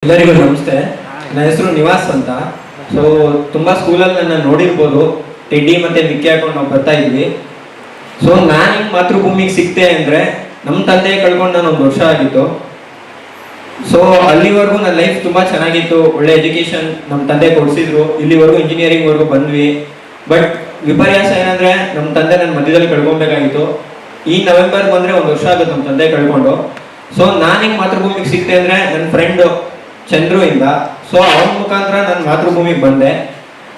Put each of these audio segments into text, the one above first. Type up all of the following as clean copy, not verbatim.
ಎಲ್ಲರಿಗೂ ನಮಸ್ತೆ. ನನ್ನ ಹೆಸರು ನಿವಾಸ್ ಅಂತ. ಸೊ ತುಂಬಾ ಸ್ಕೂಲಲ್ಲಿ ನನ್ನ ನೋಡಿರ್ಬೋದು, ಟೆಡ್ಡಿ ಮತ್ತೆ ಮಿಕ್ಕಿ ಹಾಕೊಂಡು ನಾವು ಬರ್ತಾ ಇದ್ವಿ. ಸೊ ನಾನು ಹಿಂಗೆ ಮಾತೃಭೂಮಿಗೆ ಸಿಕ್ತೆ ಅಂದರೆ ನಮ್ಮ ತಂದೆ ಕಳ್ಕೊಂಡು ನಾನು 1 ವರ್ಷ ಆಗಿತ್ತು. ಸೊ ಅಲ್ಲಿವರೆಗೂ ನನ್ನ ಲೈಫ್ ತುಂಬ ಚೆನ್ನಾಗಿತ್ತು, ಒಳ್ಳೆ ಎಜುಕೇಶನ್ ನಮ್ಮ ತಂದೆ ಕೊಡಿಸಿದ್ರು. ಇಲ್ಲಿವರೆಗೂ ಇಂಜಿನಿಯರಿಂಗ್ವರೆಗೂ ಬಂದ್ವಿ. ಬಟ್ ವಿಪರ್ಯಾಸ ಏನಂದರೆ ನಮ್ಮ ತಂದೆ ನನ್ನ ಮಧ್ಯದಲ್ಲಿ ಕಳ್ಕೊಬೇಕಾಗಿತ್ತು. ಈ ನವೆಂಬರ್ ಬಂದರೆ 1 ವರ್ಷ ಆಗುತ್ತೆ ನಮ್ಮ ತಂದೆ ಕಳ್ಕೊಂಡು. ಸೊ ನಾನು ಹಿಂಗೆ ಮಾತೃಭೂಮಿಗೆ ಸಿಕ್ತೆ ಅಂದರೆ ನನ್ನ ಫ್ರೆಂಡು ಚಂದ್ರು ಇಂದ. ಸೊ ಅವನ ಮುಖಾಂತರ ನಾನು ಮಾತೃಭೂಮಿಗೆ ಬಂದೆ.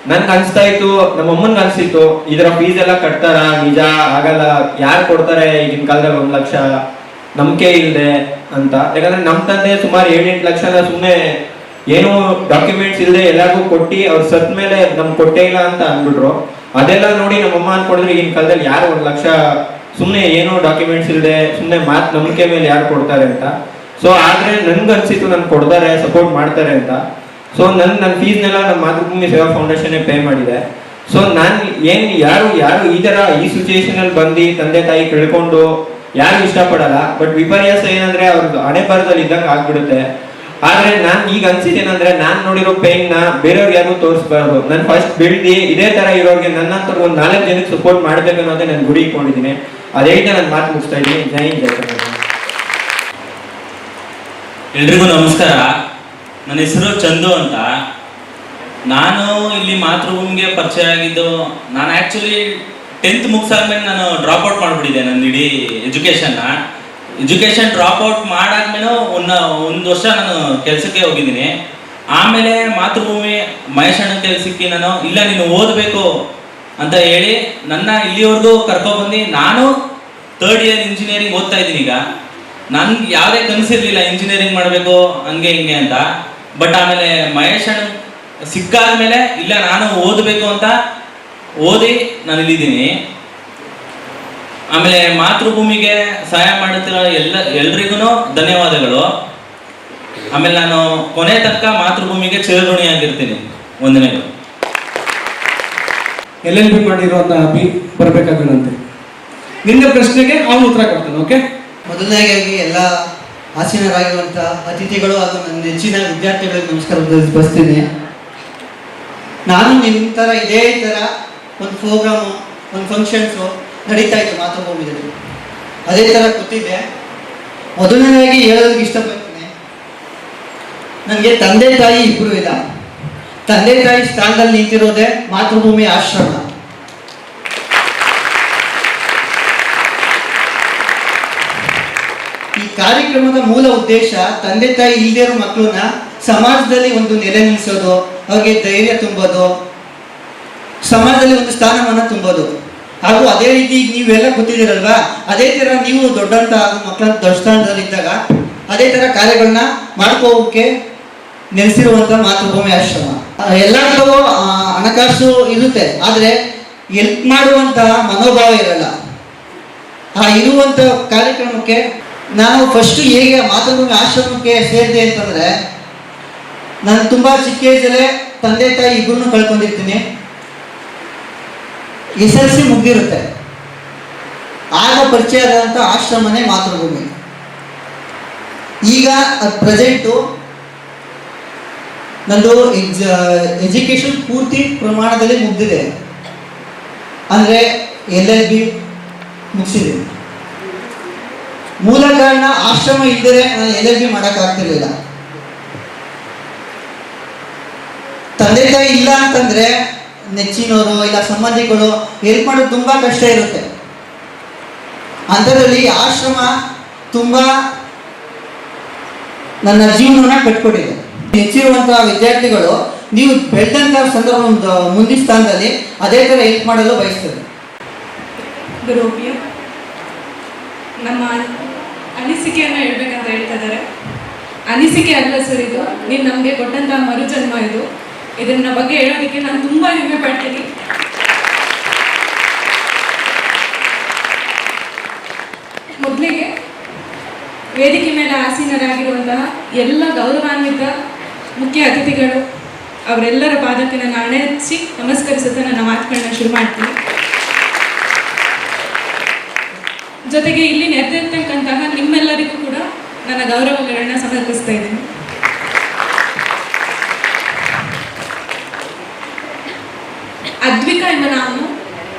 ನನ್ಗೆ ಅನಿಸ್ತಾ ಇತ್ತು, ನಮ್ಮ ಅಮ್ಮನ್ಗೆ ಅನಿಸಿತ್ತು, ಇದರ ಫೀಸ್ ಎಲ್ಲ ಕಟ್ತಾರ, ನಿಜ ಆಗಲ್ಲ, ಯಾರು ಕೊಡ್ತಾರೆ ಈಗಿನ ಕಾಲದಲ್ಲಿ 1 ಲಕ್ಷ, ನಂಬಿಕೆ ಇಲ್ಲದೆ ಅಂತ. ಯಾಕಂದ್ರೆ ನಮ್ಮ ತಂದೆ ಸುಮಾರು 7-8 ಲಕ್ಷನ ಸುಮ್ಮನೆ ಏನೋ ಡಾಕ್ಯುಮೆಂಟ್ಸ್ ಇಲ್ಲದೆ ಎಲ್ಲರಿಗೂ ಕೊಟ್ಟು ಅವ್ರು ಸತ್ ಮೇಲೆ ನಮ್ಗೆ ಕೊಟ್ಟೇ ಇಲ್ಲ ಅಂತ ಅಂದ್ಬಿಟ್ರು. ಅದೆಲ್ಲ ನೋಡಿ ನಮ್ಮಮ್ಮ ಅನ್ಕೊಂಡಿದ್ರು, ಈಗಿನ ಕಾಲದಲ್ಲಿ ಯಾರು 1 ಲಕ್ಷ ಸುಮ್ಮನೆ ಏನೋ ಡಾಕ್ಯುಮೆಂಟ್ಸ್ ಇಲ್ಲದೆ ಸುಮ್ಮನೆ ನಂಬಿಕೆ ಮೇಲೆ ಯಾರು ಕೊಡ್ತಾರೆ ಅಂತ. ಸೊ ಆದರೆ ನನ್ಗೆ ಅನಿಸಿತ್ತು ನನ್ಗೆ ಕೊಡ್ತಾರೆ, ಸಪೋರ್ಟ್ ಮಾಡ್ತಾರೆ ಅಂತ. ಸೊ ನನ್ನ ಫೀಸ್ನೆಲ್ಲ ನಮ್ಮ ಮಾತೃಭೂಮಿ ಸೇವಾ ಫೌಂಡೇಶನ್ನೇ ಪೇ ಮಾಡಿದೆ. ಸೊ ನಾನು ಯಾರು ಈ ಥರ ಈ ಸಿಚುಯೇಷನಲ್ಲಿ ಬಂದು ತಂದೆ ತಾಯಿ ಕಳ್ಕೊಂಡು ಯಾರು ಇಷ್ಟಪಡಲ್ಲ. ಬಟ್ ವಿಪರ್ಯಾಸ ಏನಂದರೆ ಅವ್ರದ್ದು ಹಣೆ ಬರದಲ್ಲಿ ಇದ್ದಂಗೆ ಆಗ್ಬಿಡುತ್ತೆ. ಆದರೆ ನಾನು ಈಗ ಅನ್ಸಿದ್ದೇನೆಂದರೆ, ನಾನು ನೋಡಿರೋ ಪೇನ್ನ ಬೇರೆಯವ್ರಿಗೆ ಯಾರು ತೋರಿಸ್ಬಾರ್ದು. ನಾನು ಫಸ್ಟ್ ಬೆಳೆದು ಇದೇ ಥರ ಇರೋರಿಗೆ ನನ್ನಂತರ ಒಂದು 4 ಜನಕ್ಕೆ ಸಪೋರ್ಟ್ ಮಾಡಬೇಕು ಅನ್ನೋದೇ ನಾನು ಗುರಿ ಇಟ್ಕೊಂಡಿದ್ದೀನಿ. ಅದೇಳ್ತಾ ನಾನು ಮಾತು ಮುಗಿಸ್ತಾ ಇದ್ದೀನಿ. ಜೈ ಹಿಂದ್, ಜೈ ಕರ್ನಾಟಕ. ಎಲ್ರಿಗೂ ನಮಸ್ಕಾರ. ನನ್ನ ಹೆಸರು ಚಂದು ಅಂತ. ನಾನು ಇಲ್ಲಿ ಮಾತೃಭೂಮಿಗೆ ಪರಿಚಯ ಆಗಿದ್ದು, ನಾನು ಆ್ಯಕ್ಚುಲಿ 10th ಮುಗಿಸಾದ್ಮೇಲೆ ನಾನು ಡ್ರಾಪ್ಔಟ್ ಮಾಡಿಬಿಟ್ಟಿದ್ದೆ ನನ್ನ ಇಡೀ ಎಜುಕೇಷನ್ ಡ್ರಾಪ್ಔಟ್ ಮಾಡಾದ್ಮೇಲೆ ಒಂದು ವರ್ಷ ನಾನು ಕೆಲಸಕ್ಕೆ ಹೋಗಿದ್ದೀನಿ. ಆಮೇಲೆ ಮಾತೃಭೂಮಿ ಮಹೇಶ್ ಅಣ್ಣ ಕೆಲಸಕ್ಕೆ ನಾನು ಇಲ್ಲ ನೀನು ಓದಬೇಕು ಅಂತ ಹೇಳಿ ನನ್ನ ಇಲ್ಲಿವರೆಗೂ ಕರ್ಕೊಬಂದು ನಾನು 3rd ಇಯರ್ ಇಂಜಿನಿಯರಿಂಗ್ ಓದ್ತಾ ಇದ್ದೀನಿ. ಈಗ ನನ್ಗೆ ಯಾವುದೇ ಕನಸಿರ್ಲಿಲ್ಲ ಇಂಜಿನಿಯರಿಂಗ್ ಮಾಡಬೇಕು ಹಂಗೆ ಹಿಂಗೆ ಅಂತ. ಬಟ್ ಆಮೇಲೆ ಮಹೇಶ್ ಅಣ್ಣ ಸಿಕ್ಕಾದ್ಮೇಲೆ ಇಲ್ಲ ನಾನು ಓದಬೇಕು ಅಂತ ಓದಿ ನಾನು ಇಲ್ಲಿದ್ದೀನಿ. ಆಮೇಲೆ ಮಾತೃಭೂಮಿಗೆ ಸಹಾಯ ಮಾಡುತ್ತಿರೋ ಎಲ್ರಿಗೂ ಧನ್ಯವಾದಗಳು. ಆಮೇಲೆ ನಾನು ಕೊನೆ ತನಕ ಮಾತೃಭೂಮಿಗೆ ಚಿರಋಣಿಯಾಗಿರ್ತೀನಿ. ವಂದನೆಗಳು. LLB ಮಾಡಿರುವಂತಹ ಅಭಿ ಬರಬೇಕಾಗಂತೆ. ನಿನ್ನ ಪ್ರಶ್ನೆಗೆ ಅವನು ಉತ್ತರ ಕೊಡ್ತಾನೆ. ಓಕೆ, ಮೊದಲನೇದಾಗಿ ಎಲ್ಲ ಆಸೀನರಾಗಿರುವಂಥ ಅತಿಥಿಗಳು ಹಾಗೂ ನನ್ನ ನೆಚ್ಚಿನ ವಿದ್ಯಾರ್ಥಿಗಳಿಗೆ ನಮಸ್ಕಾರ ತಿಳಿಸ್ತೀನಿ. ನಾನು ನಿಮ್ಮ ಥರ ಇದೇ ಥರ ಒಂದು ಪ್ರೋಗ್ರಾಮು, ಒಂದು ಫಂಕ್ಷನ್ಸು ನಡೀತಾ ಇತ್ತು ಮಾತೃಭೂಮಿಯಲ್ಲಿ. ಅದೇ ಥರ ಗೊತ್ತಿದೆ. ಮೊದಲನೇದಾಗಿ ಹೇಳೋದಕ್ಕೆ ಇಷ್ಟಪಡ್ತೀನಿ, ನನಗೆ ತಂದೆ ತಾಯಿ ಇಬ್ಬರು ಇಲ್ಲ. ತಂದೆ ತಾಯಿ ಸ್ಥಾನದಲ್ಲಿ ನಿಂತಿರೋದೇ ಮಾತೃಭೂಮಿ ಆಶ್ರಮ. ಈ ಕಾರ್ಯಕ್ರಮದ ಮೂಲ ಉದ್ದೇಶ ತಂದೆ ತಾಯಿ ಇಲ್ಲದೇ ಇರೋ ಮಕ್ಕಳನ್ನ ಸಮಾಜದಲ್ಲಿ ಒಂದು ನೆಲೆ ನಿಲ್ಲಿಸೋದು, ಅವ್ರಿಗೆ ಧೈರ್ಯ ತುಂಬೋದು, ಸಮಾಜದಲ್ಲಿ ಒಂದು ಸ್ಥಾನಮಾನ ತುಂಬೋದು. ಹಾಗೂ ಅದೇ ರೀತಿ ನೀವೆಲ್ಲ ಗೊತ್ತಿದ್ದೀರಲ್ವಾ, ಅದೇ ಥರ ನೀವು ದೊಡ್ಡಂತ ಮಕ್ಕಳ ದೊಡ್ಡ ಸ್ಥಾನದಲ್ಲಿದ್ದಾಗ ಅದೇ ಥರ ಕಾರ್ಯಗಳನ್ನ ಮಾಡ್ಕೋಕ್ಕೆ ನೆಲೆಸಿರುವಂಥ ಮಾತೃಭೂಮಿ ಆಶ್ರಮ. ಎಲ್ಲರಿಗೂ ಹಣಕಾಸು ಇರುತ್ತೆ, ಆದರೆ ಎಲ್ಪ್ ಮಾಡುವಂತಹ ಮನೋಭಾವ ಇರಲ್ಲ. ಆ ಇರುವಂಥ ಕಾರ್ಯಕ್ರಮಕ್ಕೆ ನಾನು ಫಸ್ಟು ಹೇಗೆ ಮಾತೃಭೂಮಿ ಆಶ್ರಮಕ್ಕೆ ಸೇರಿದೆ ಅಂತಂದರೆ, ನಾನು ತುಂಬ ಚಿಕ್ಕ ಏಜಲ್ಲೇ ತಂದೆ ತಾಯಿ ಇಬ್ಬರನ್ನು ಕಳ್ಕೊಂಡಿರ್ತೀನಿ. SLC ಮುಗ್ದಿರುತ್ತೆ, ಆಗ ಪರಿಚಯ ಆದಂಥ ಆಶ್ರಮನೇ ಮಾತೃಭೂಮಿ. ಈಗ ಅದು ಪ್ರೆಸೆಂಟು ನಂದು ಎಜುಕೇಷನ್ ಪೂರ್ತಿ ಪ್ರಮಾಣದಲ್ಲಿ ಮುಗ್ದಿದೆ. ಅಂದರೆ LLB ಮುಗಿಸಿದ್ದೀನಿ. ಮೂಲ ಕಾರಣ ಆಶ್ರಮ ಇದ್ದರೆ ನಾನು LLB ಮಾಡೋಕ್ಕಾಗ್ತಿರ್ಲಿಲ್ಲ. ತಂದೆ ತಾಯಿ ಇಲ್ಲ ಅಂತಂದರೆ ನೆಚ್ಚಿನವರು ಇಲ್ಲ ಸಂಬಂಧಿಗಳು ಹೆಲ್ಪ್ ಮಾಡೋದು ತುಂಬ ಕಷ್ಟ ಇರುತ್ತೆ. ಅಂಥದ್ರಲ್ಲಿ ಆಶ್ರಮ ತುಂಬ ನನ್ನ ಜೀವನವನ್ನು ಕಟ್ಕೊಟ್ಟಿದೆ. ನೆಚ್ಚಿರುವಂತಹ ವಿದ್ಯಾರ್ಥಿಗಳು ನೀವು ಬೆಳೆದಂಥ ಸಂದರ್ಭ ಮುಂದಿನ ಸ್ಥಾನದಲ್ಲಿ ಅದೇ ಥರ ಹೆಲ್ಪ್ ಮಾಡಲು ಬಯಸ್ತದೆ. ಗುರುಪ್ರಿಯ ನಮ್ಮ ಅನಿಸಿಕೆಯನ್ನು ಹೇಳ್ಬೇಕಂತ ಹೇಳ್ತಾ ಇದ್ದಾರೆ. ಅನಿಸಿಕೆ ಅಲ್ಲ ಸರ್, ಇದು ನೀವು ನಮಗೆ ಕೊಟ್ಟಂತಹ ಮರುಜನ್ಮ. ಇದನ್ನ ಬಗ್ಗೆ ಹೇಳೋದಕ್ಕೆ ನಾನು ತುಂಬ ಹೆಮ್ಮೆ ಪಡ್ತೀನಿ. ಮೊದಲಿಗೆ ವೇದಿಕೆ ಮೇಲೆ ಆಸೀನರಾಗಿರುವಂತಹ ಎಲ್ಲ ಗೌರವಾನ್ವಿತ ಮುಖ್ಯ ಅತಿಥಿಗಳು, ಅವರೆಲ್ಲರ ಪಾದಕ್ಕೆ ನಾನು ಹಣೆ ಹಚ್ಚಿ ನಮಸ್ಕರಿಸುತ್ತಾ ನನ್ನ ಮಾತುಗಳನ್ನ ಶುರು ಮಾಡ್ತೀನಿ. ಜೊತೆಗೆ ಇಲ್ಲಿ ನೆರೆದಿರ್ತಕ್ಕಂತಹ ನಿಮ್ಮೆಲ್ಲರಿಗೂ ಕೂಡ ನನ್ನ ಗೌರವಗಳನ್ನು ಸಮರ್ಪಿಸ್ತಾ ಇದ್ದೀನಿ. ಅದ್ವಿಕಾ ಎಂಬ ನಾನು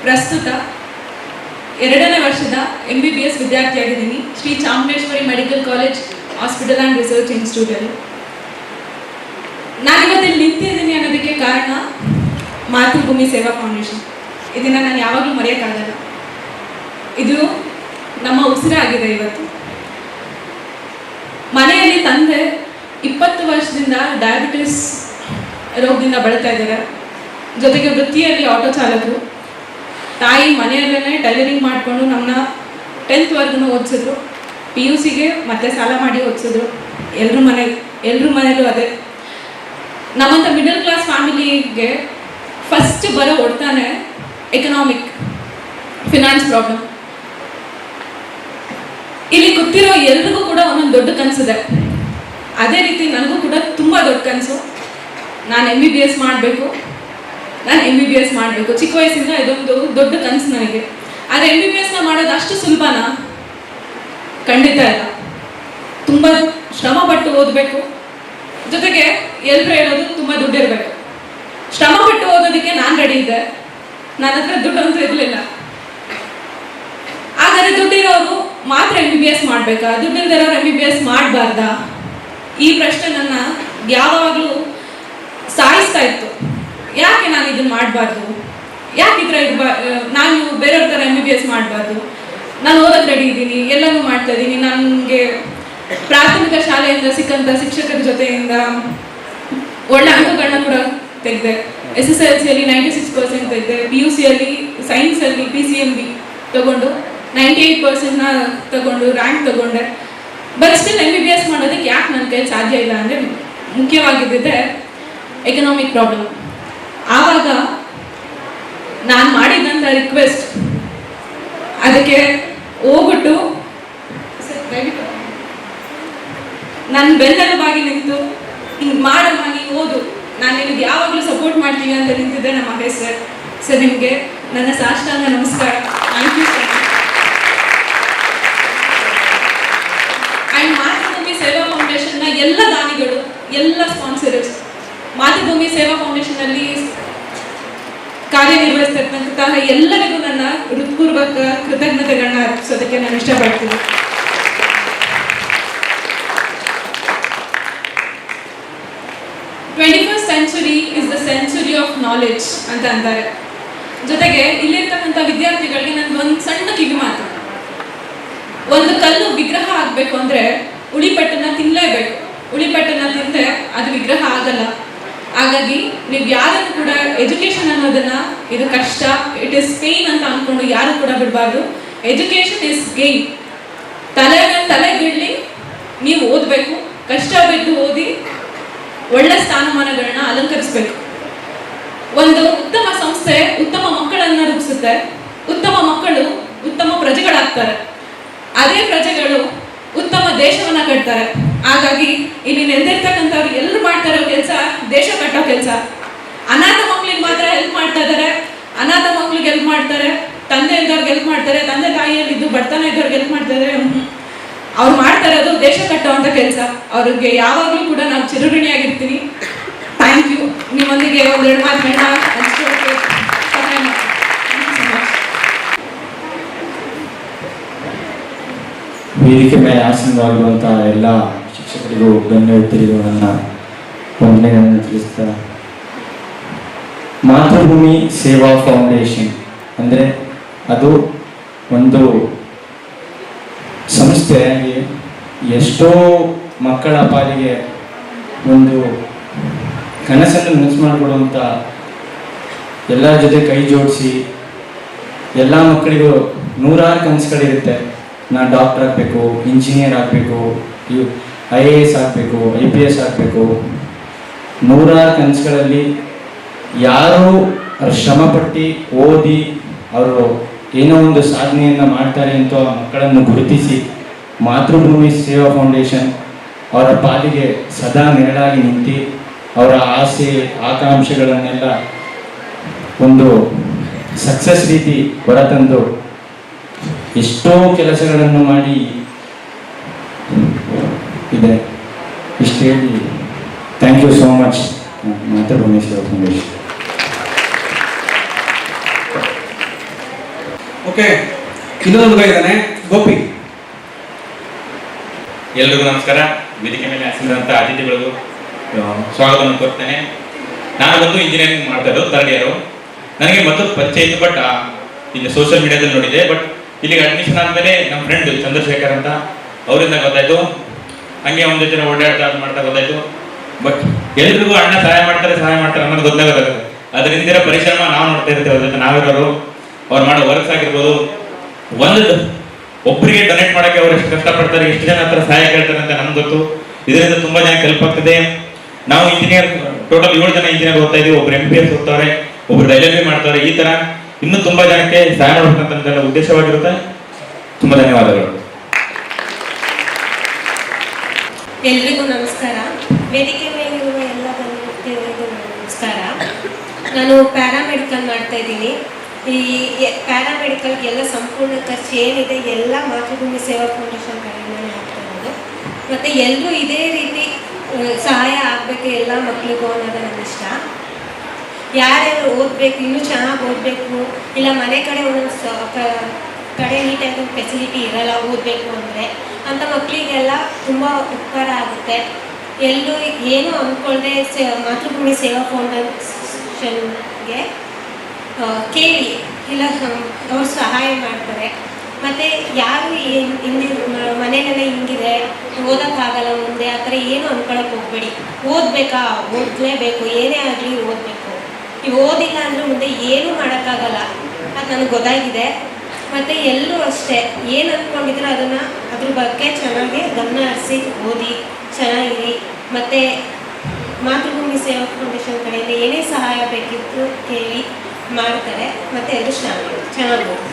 ಪ್ರಸ್ತುತ 2ನೇ ವರ್ಷದ MBBS ವಿದ್ಯಾರ್ಥಿಯಾಗಿದ್ದೀನಿ Shri Chamundeshwari medical college hospital and research ಇನ್ಸ್ಟಿಟ್ಯೂಟಲ್ಲಿ. ನಾನಿವತ್ತಿಲ್ಲಿ ನಿಂತಿದ್ದೀನಿ ಅನ್ನೋದಕ್ಕೆ ಕಾರಣ ಮಾತೃಭೂಮಿ ಸೇವಾ ಫೌಂಡೇಶನ್. ಇದನ್ನು ನಾನು ಯಾವಾಗಲೂ ಮರೆಯೋಕ್ಕಾಗಲ್ಲ. ಇದು ನಮ್ಮ ಉಸಿರಾಗಿದೆ. ಇವತ್ತು ಮನೆಯಲ್ಲಿ ತಂದೆ 20 ವರ್ಷದಿಂದ ಡಯಾಬಿಟಿಸ್ ರೋಗದಿಂದ ಬಳಲ್ತಾ ಇದ್ದಾರೆ. ಜೊತೆಗೆ ವೃತ್ತಿಯಲ್ಲಿ ಆಟೋ ಚಾಲಕರು. ತಾಯಿ ಮನೆಯಲ್ಲೇ ಟೈಲರಿಂಗ್ ಮಾಡಿಕೊಂಡು ನಮ್ಮನ್ನ 10th ವರ್ಗು ಓದಿಸಿದ್ರು. PUCಗೆ ಮತ್ತೆ ಸಾಲ ಮಾಡಿ ಓದಿಸಿದ್ರು. ಎಲ್ಲರ ಮನೆಯಲ್ಲೂ ಅದೇ. ನಮ್ಮಂಥ ಮಿಡಲ್ ಕ್ಲಾಸ್ ಫ್ಯಾಮಿಲಿಗೆ ಫಸ್ಟ್ ಬರೋ ಹೊಡ್ತಾನೆ ಎಕನಾಮಿಕ್ ಫಿನಾನ್ಸ್ ಪ್ರಾಬ್ಲಮ್. ಇಲ್ಲಿ ಕೂತಿರೋ ಎಲ್ರಿಗೂ ಕೂಡ ಒಂದೊಂದು ದೊಡ್ಡ ಕನಸಿದೆ. ಅದೇ ರೀತಿ ನನಗೂ ಕೂಡ ತುಂಬ ದೊಡ್ಡ ಕನಸು. ನಾನು MBBS ಮಾಡಬೇಕು. ಚಿಕ್ಕ ವಯಸ್ಸಿಂದ ಇದೊಂದು ದೊಡ್ಡ ಕನಸು ನನಗೆ. ಆದರೆ MBBSನ ಮಾಡೋದು ಅಷ್ಟು ಸುಲಭನಾ? ಖಂಡಿತ ಇಲ್ಲ. ತುಂಬ ಶ್ರಮಪಟ್ಟು ಓದಬೇಕು. ಜೊತೆಗೆ ಎಲ್ಲರೂ ಹೇಳೋದು ತುಂಬ ದುಡ್ಡು ಇರಬೇಕು. ಶ್ರಮಪಟ್ಟು ಓದೋದಕ್ಕೆ ನಾನು ರೆಡಿ ಇದ್ದೆ. ನನ್ನ ಹತ್ರ ದುಡ್ಡು ಅಂತೂ ಇರಲಿಲ್ಲ. ಆದರೆ ದುಡ್ಡಿರೋರು ಮಾತ್ರ MBBS ಮಾಡಬೇಕಾ? ದುಡ್ಡಿಲ್ದಿರೋರು MBBS ಮಾಡಬಾರ್ದಾ? ಈ ಪ್ರಶ್ನೆ ನನ್ನ ಯಾವಾಗಲೂ ಸಾಯಿಸ್ತಾ ಇತ್ತು. ಯಾಕೆ ನಾನು ಇದನ್ನು ಮಾಡಬಾರ್ದು? ಯಾಕಿದ್ರೆ ನಾನು ಬೇರೆಯವ್ರ ಥರ MBBS ಮಾಡಬಾರ್ದು? ನಾನು ಓದೋಕ್ಕೆ ರೆಡಿ ಇದ್ದೀನಿ, ಎಲ್ಲನೂ ಮಾಡ್ತಾ ಇದ್ದೀನಿ. ನನಗೆ ಪ್ರಾಥಮಿಕ ಶಾಲೆಯಿಂದ ಸಿಕ್ಕಂಥ ಶಿಕ್ಷಕರ ಜೊತೆಯಿಂದ ಒಳ್ಳೆ ಅಂಕಗಳನ್ನ ಕೂಡ ತೆಗೆದೆ. SSLCಯಲ್ಲಿ 96% ತೆಗೆದೆ. PUCಯಲ್ಲಿ ಸೈನ್ಸಲ್ಲಿ PCMB ತಗೊಂಡು 98%ನ ತಗೊಂಡು ರ್ಯಾಂಕ್ ತಗೊಂಡೆ. ಬಟ್ ಸ್ಟಿಲ್ MBBS ಮಾಡೋದಕ್ಕೆ ಯಾಕೆ ನನ್ನ ಕೈ ಸಾಧ್ಯ ಇಲ್ಲ ಅಂದರೆ ಮುಖ್ಯವಾಗಿದ್ದಿದ್ದೆ ಎಕನಾಮಿಕ್ ಪ್ರಾಬ್ಲಮ್. ಆವಾಗ ನಾನು ಮಾಡಿದಂಥ ರಿಕ್ವೆಸ್ಟ್ ಅದಕ್ಕೆ ಹೋಗ್ಬಿಟ್ಟು ನನ್ನ ಬೆನ್ನೆಲುಬಾಗಿ ನಿಂತು ಹಿಂಗೆ ಮಾಡಮ್ಮ, ನೀನು ಓದು, ನಾನು ನಿನಗೆ ಯಾವಾಗಲೂ ಸಪೋರ್ಟ್ ಮಾಡ್ತೀವಿ ಅಂತ ನಿಂತಿದ್ದೆ ನಮ್ಮ ಮಹೇಶ್ ಸರ್. ಸರ್, ನಿಮಗೆ ನನ್ನ ಸಾಷ್ಟಾಂಗ ನಮಸ್ಕಾರ. Thank you sir. And Matrubhumi Seva ಫೌಂಡೇಶನ್ನ ಎಲ್ಲ ದಾನಿಗಳು, ಎಲ್ಲ ಸ್ಪಾನ್ಸರ್ಸ್, ಮಾತೃಭೂಮಿ ಸೇವಾ ಫೌಂಡೇಶನ್ನಲ್ಲಿ ಕಾರ್ಯನಿರ್ವಹಿಸ್ತಕ್ಕಂತಹ ಎಲ್ಲರಿಗೂ ನನ್ನ ಹೃತ್ಪೂರ್ವಕ ಕೃತಜ್ಞತೆಗಳನ್ನ ಅರ್ಪಿಸೋದಕ್ಕೆ ನಾನು ಇಷ್ಟಪಡ್ತೀನಿ. '21st century is the century of knowledge ಅಂತ ಅಂತಾರೆ. ಜೊತೆಗೆ ಇಲ್ಲಿರ್ತಕ್ಕಂಥ ವಿದ್ಯಾರ್ಥಿಗಳಿಗೆ ನನಗೆ ಒಂದು ಸಣ್ಣ ಕಿವಿ ಮಾತು. ಒಂದು ಕಲ್ಲು ವಿಗ್ರಹ ಆಗಬೇಕು ಅಂದರೆ ಉಳಿಪಟ್ಟನ್ನ ತಿನ್ನಲೇಬೇಕು. ಉಳಿಪಟ್ಟನ್ನ ತಿಂದರೆ ಅದು ವಿಗ್ರಹ ಆಗಲ್ಲ. ಹಾಗಾಗಿ ನೀವು ಯಾರನ್ನು ಕೂಡ ಎಜುಕೇಷನ್ ಅನ್ನೋದನ್ನ ಇದು ಕಷ್ಟ, ಇಟ್ ಇಸ್ ಪೇನ್ ಅಂತ ಅಂದ್ಕೊಂಡು ಯಾರು ಕೂಡ ಬಿಡಬಾರ್ದು. Education is game. ತಲೆ ಬಿಡಲಿ, ನೀವು ಓದಬೇಕು, ಕಷ್ಟ ಬಿದ್ದು ಓದಿ ಒಳ್ಳೆ ಸ್ಥಾನಮಾನಗಳನ್ನ ಅಲಂಕರಿಸಬೇಕು. ಒಂದು ಉತ್ತಮ ಸಂಸ್ಥೆ ಉತ್ತಮ ಮಕ್ಕಳನ್ನು ರೂಪಿಸುತ್ತೆ. ಉತ್ತಮ ಮಕ್ಕಳು ಉತ್ತಮ ಪ್ರಜೆಗಳಾಗ್ತಾರೆ. ಅದೇ ಪ್ರಜೆಗಳು ಉತ್ತಮ ದೇಶವನ್ನ ಕಟ್ತಾರೆ. ಹಾಗಾಗಿ ಇಲ್ಲಿ ನೆರೆದಿರ್ತಕ್ಕಂಥವ್ರು ಎಲ್ಲರೂ ಮಾಡ್ತಾ ಇರೋ ಕೆಲಸ ದೇಶ ಕಟ್ಟೋ ಕೆಲಸ. ಅನಾಥ ಮಕ್ಳಿಗೆ ಮಾತ್ರ ಹೆಲ್ಪ್ ಮಾಡ್ತಾ ಇದ್ದಾರೆ. ಅನಾಥ ಮಕ್ಳಿಗೆ ಹೆಲ್ಪ್ ಮಾಡ್ತಾರೆ, ತಂದೆ ಇದ್ದವ್ರಿಗೆ ಹೆಲ್ಪ್ ಮಾಡ್ತಾರೆ, ತಂದೆ ತಾಯಿಯಲ್ಲಿದ್ದು ಬಡತನ ಇದ್ದವ್ರಿಗೆ ಹೆಲ್ಪ್ ಮಾಡ್ತಾರೆ. ಅವ್ರು ಮಾಡ್ತಾ ಇರೋದು ದೇಶ ಕಟ್ಟುವಂಥ ಕೆಲಸ. ಅವ್ರಿಗೆ ಯಾವಾಗಲೂ ಕೂಡ ನಾವು ಚಿರಋಣಿಯಾಗಿರ್ತೀನಿ. Thank you. ನಿಮ್ಮೊಂದಿಗೆ ಒಂದೆರಡು ಮಾತುಗಳನ್ನ ಹಂಚ್ಕೊಳ್ಳೋಕೆ ಸಹಾಯ ಮಾಡಿ. ವೇದಿಕೆ ಮೇಲೆ ಆಸೀನವಾಗಿರುವಂತಹ ಎಲ್ಲ ಶಿಕ್ಷಕರಿಗೂ ಗಣ್ಯವ್ಯಕ್ತರಿಗೂ ನನ್ನ ವಂದನೆಗಳನ್ನು ತಿಳಿಸ್ತಾ, ಮಾತೃಭೂಮಿ ಸೇವಾ ಫೌಂಡೇಶನ್ ಅಂದರೆ ಅದು ಒಂದು ಸಂಸ್ಥೆಯಾಗಿ ಎಷ್ಟೋ ಮಕ್ಕಳ ಪಾಲಿಗೆ ಒಂದು ಕನಸನ್ನು ನನಸು ಮಾಡಿಕೊಡುವಂಥ, ಎಲ್ಲರ ಜೊತೆ ಕೈ ಜೋಡಿಸಿ ಎಲ್ಲ ಮಕ್ಕಳಿಗೂ ನೂರಾರು ಕನಸುಗಳಿರುತ್ತೆ. ನಾನು ಡಾಕ್ಟರ್ ಆಗಬೇಕು, ಇಂಜಿನಿಯರ್ ಆಗಬೇಕು, IAS ಆಗಬೇಕು, IPS ಆಗಬೇಕು, ನೂರಾರು ಕನಸುಗಳಲ್ಲಿ ಯಾರು ಶ್ರಮಪಟ್ಟು ಓದಿ ಅವರು ಏನೋ ಒಂದು ಸಾಧನೆಯನ್ನು ಮಾಡ್ತಾರೆ ಅಂತ ಆ ಮಕ್ಕಳನ್ನು ಗುರುತಿಸಿ ಮಾತೃಭೂಮಿ ಸೇವಾ ಫೌಂಡೇಶನ್ ಅವರ ಪಾಲಿಗೆ ಸದಾ ನೆರಳಾಗಿ ನಿಂತು ಅವರ ಆಸೆ ಆಕಾಂಕ್ಷೆಗಳನ್ನೆಲ್ಲ ಒಂದು ಸಕ್ಸಸ್ ರೀತಿ ಹೊರತಂದು ಎಷ್ಟೋ ಕೆಲಸಗಳನ್ನು ಮಾಡಿ ಇದೆ. ಇಷ್ಟು ಹೇಳಿ ಥ್ಯಾಂಕ್ ಯು ಸೋ ಮಚ್ ಮಾತೃಭೂಮಿ ಸೇವಾ ಫೌಂಡೇಶನ್. ಓಕೆ, ಇನ್ನೊಂದು ಹುಡುಗ ಇದ್ದಾನೆ, ಗೋಪಿ. ಎಲ್ರಿಗೂ ನಮಸ್ಕಾರ. ವೇದಿಕೆ ಮೇಲೆ ಹಾಸಿದಂಥ ಅತಿಥಿಗಳಿಗೂ ಸ್ವಾಗತವನ್ನು ಕೋರ್ತೇನೆ. ನಾನು ಬಂದು ಇಂಜಿನಿಯರಿಂಗ್ ಮಾಡ್ತಾ ಇರೋದು, 3rd ಇಯರ್. ನನಗೆ ಮೊದಲು ಪರಿಚಯ ಇತ್ತು, ಬಟ್ ಇಲ್ಲಿ ಸೋಷಿಯಲ್ ಮೀಡಿಯಾದಲ್ಲಿ ನೋಡಿದೆ. ಬಟ್ ಇಲ್ಲಿಗೆ ಅಡ್ಮಿಷನ್ ಆದಮೇಲೆ ನಮ್ಮ ಫ್ರೆಂಡ್ ಚಂದ್ರಶೇಖರ್ ಅಂತ ಅವರಿಂದ ಗೊತ್ತಾಯ್ತು. ಹಂಗೆ ಒಂದು ಜೊತೆ ಓಡಾಡ್ತಾ ಮಾಡ್ತಾ ಗೊತ್ತಾಯ್ತು. ಬಟ್ ಎಲ್ರಿಗೂ ಅಣ್ಣ ಸಹಾಯ ಮಾಡ್ತಾರೆ ಅನ್ನೋದು ಗೊತ್ತಾಗುತ್ತೆ. ಅದರಿಂದ ಪರಿಶ್ರಮ ನಾವು ನೋಡ್ತಾ ಇರ್ತೀವಿ. ಅವ್ರ ಜೊತೆ ನಾವಿರೋರು, ಅವ್ರು ಮಾಡೋ ವರ್ಕ್ಸ್ ಆಗಿರ್ಬೋದು, ಒಬ್ಬರಿಗೆ ಡೊನೇಟ್ ಮಾಡೋಕ್ಕೆ ಅವ್ರು ಎಷ್ಟು ಕಷ್ಟಪಡ್ತಾರೆ, ಎಷ್ಟು ಜನ ಹತ್ರ ಸಹಾಯ ಕೇಳ್ತಾರೆ ಅಂತ ನಮ್ಗೆ ಗೊತ್ತು. ಇದರಿಂದ ತುಂಬಾ ಜನ ಹೆಲ್ಪ್ ಆಗ್ತದೆ. ನಾವು ಇಂಜಿನಿಯರ್ ಟೋಟಲ್ 7 ಜನ ಇಂಜಿನಿಯರ್ ಓದ್ತಾ ಇದೀವಿ. ಒಬ್ರು MBA ಓದ್ತಾರೆ, ಒಬ್ರು LLB ಮಾಡ್ತಾರೆ. ಈ ತರ ಇನ್ನೂ ತುಂಬಾ ಜನಕ್ಕೆ ಸಹಾಯ ಮಾಡ್ಬೇಕಂತ ಉದ್ದೇಶವಾಗಿರುತ್ತೆ. ತುಂಬಾ ಧನ್ಯವಾದಗಳು. ಎಲ್ರಿಗೂ ನಮಸ್ಕಾರ. ವೇದಿಕೆ ಮೇಲಿರುವ ಎಲ್ಲ ಬಂದಿರೋರಿಗೂ ನಮಸ್ಕಾರ. ನಾನು ಪ್ಯಾರಾಮೆಡಿಕಲ್ ಮಾಡ್ತಾ ಇದ್ದೀನಿ. ಈ ಪ್ಯಾರಾಮೆಡಿಕಲ್ ಎಲ್ಲ ಸಂಪೂರ್ಣ ಖರ್ಚು ಏನಿದೆ ಎಲ್ಲ ಮಾತೃಭೂಮಿ ಸೇವಾ ಫೌಂಡೇಶನ್ ಕಡೆಯಿಂದನೇ ಆಗ್ತಾ ಇರೋದು. ಮತ್ತು ಎಲ್ಲರೂ ಇದೇ ರೀತಿ ಸಹಾಯ ಆಗಬೇಕು ಎಲ್ಲ ಮಕ್ಕಳಿಗೂ ಅನ್ನೋದು ನನ್ನ ಇಷ್ಟ. ಯಾರ್ಯಾರು ಓದಬೇಕು, ಇನ್ನೂ ಚೆನ್ನಾಗಿ ಓದಬೇಕು, ಇಲ್ಲ ಮನೆ ಕಡೆ ಒಂದೊಂದು ಕಡೆ ನೀಟಾಗಿ ಫೆಸಿಲಿಟಿ ಇರಲ್ಲ ಓದಬೇಕು ಅಂದರೆ, ಅಂಥ ಮಕ್ಕಳಿಗೆಲ್ಲ ತುಂಬ ಉಪಕಾರ ಆಗುತ್ತೆ. ಎಲ್ಲೂ ಏನೂ ಅಂದ್ಕೊಳ್ಳದೆ ಮಾತೃಭೂಮಿ ಸೇವಾ ಫೌಂಡೇಶನ್ಗೆ ಕೇಳಿ, ಇಲ್ಲ ಅವ್ರು ಸಹಾಯ ಮಾಡ್ತಾರೆ. ಮತ್ತು ಯಾರು ಮನೆಯಲ್ಲೇ ಹಿಂಗಿದೆ, ಓದೋಕ್ಕಾಗಲ್ಲ ಮುಂದೆ, ಆ ಥರ ಏನು ಅಂದ್ಕೊಳಕ್ಕೆ ಹೋಗ್ಬೇಡಿ. ಓದಲೇಬೇಕು, ಏನೇ ಆಗಲಿ ಓದಬೇಕು. ನೀವು ಓದಿಲ್ಲ ಅಂದರೆ ಮುಂದೆ ಏನೂ ಮಾಡೋಕ್ಕಾಗಲ್ಲ, ಅದು ನನಗೆ ಗೊತ್ತಾಗಿದೆ. ಮತ್ತು ಎಲ್ಲರೂ ಅಷ್ಟೇ, ಏನು ಅಂದ್ಕೊಂಡಿದ್ರು ಅದ್ರ ಬಗ್ಗೆ ಚೆನ್ನಾಗಿ ಗಮನ ಹರಿಸಿ ಓದಿ ಚೆನ್ನಾಗಿರಿ. ಮತ್ತು ಮಾತೃಭೂಮಿ ಸೇವಾ ಫೌಂಡೇಶನ್ ಕಡೆಯಿಂದ ಏನೇ ಸಹಾಯ ಬೇಕಿತ್ತು ಕೇಳಿ ಮಾಡ್ತಾರೆ. ಮತ್ತು ಎಲ್ಲರೂ ಚೆನ್ನಾಗಿ ಓದಿ.